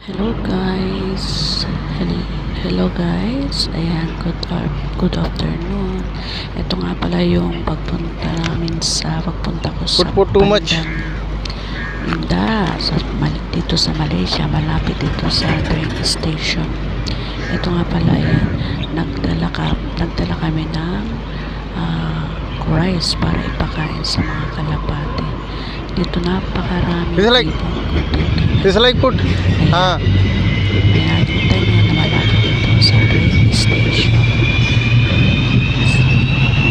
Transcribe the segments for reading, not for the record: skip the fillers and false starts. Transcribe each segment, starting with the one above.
Hello guys. Hello guys. Ayan, good afternoon. Ito nga pala yung pagpunta ko sa Put too much. Inda dito sa Malaysia, malapit dito sa train station. Ito nga pala yan, nagdala kami ng rice para ipakain sa mga kalapate. Dito napakarami. It's like put. Kaya hintay nyo na malapit dito sa train station.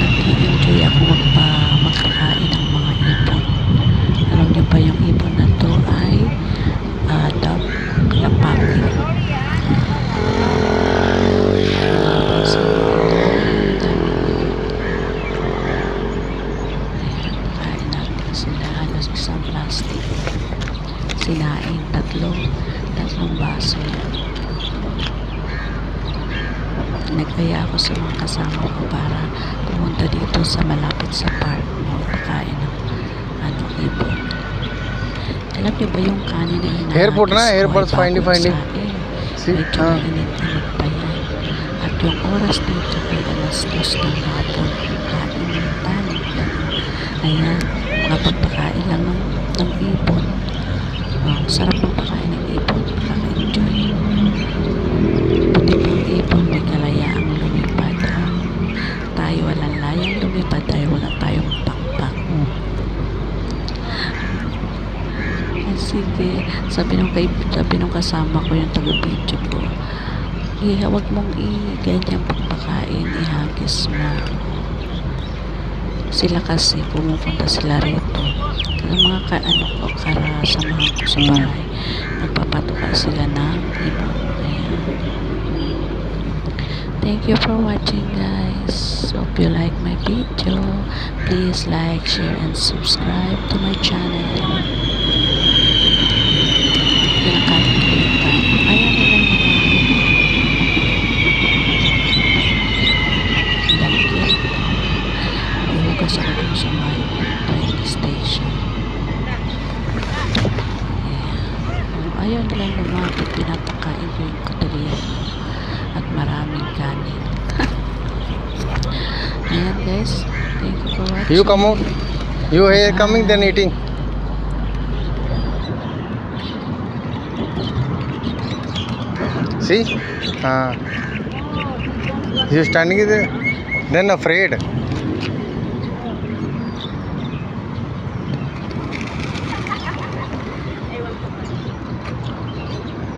Nag-i-enjoy ako magpakain ng mga ibon. Alam nyo ba yung ibon na to ay kalapati. Pakain natin sila. Halos isang plastic. Sinain tatlong baso. Nagkaya ako sa mga kasama ko para pumunta dito sa malapit sa park magpakain ng ibon. Alam niyo ba yung kanin na hinahagis Airport na, ko airport's ay finding. medyo mainit-init pa yan. At yung oras dito ay alas 2 ng hapon. Kainitan. Ayan, makapagpakain lang ng ibon. Sarap ng pakain ng ibon. Nakaka-enjoy. Buti ng ibon may kalayaang lumipad. Tayo walang layang lumipad dahil wala tayong pakpak. Sige, sabi nung kasama ko yung taga-video ko, huwag mong ganyang pagpakain, ihagis mo. Sila kasi pumupunta sila rito. Ang mga karasamahan ko sa bahay, nagpapatuka sila ng ibon. Ayan. Thank you for watching guys. Hope you like my video. Please like, share, and subscribe to my channel. Hugas ako dun sa may train station. Ayaw nilang lumapit, pinapakain ko yung kuteriya at maraming kanin. Ayan guys, thank you for watching. You come out. You here coming then eating. See? You standing there, then afraid.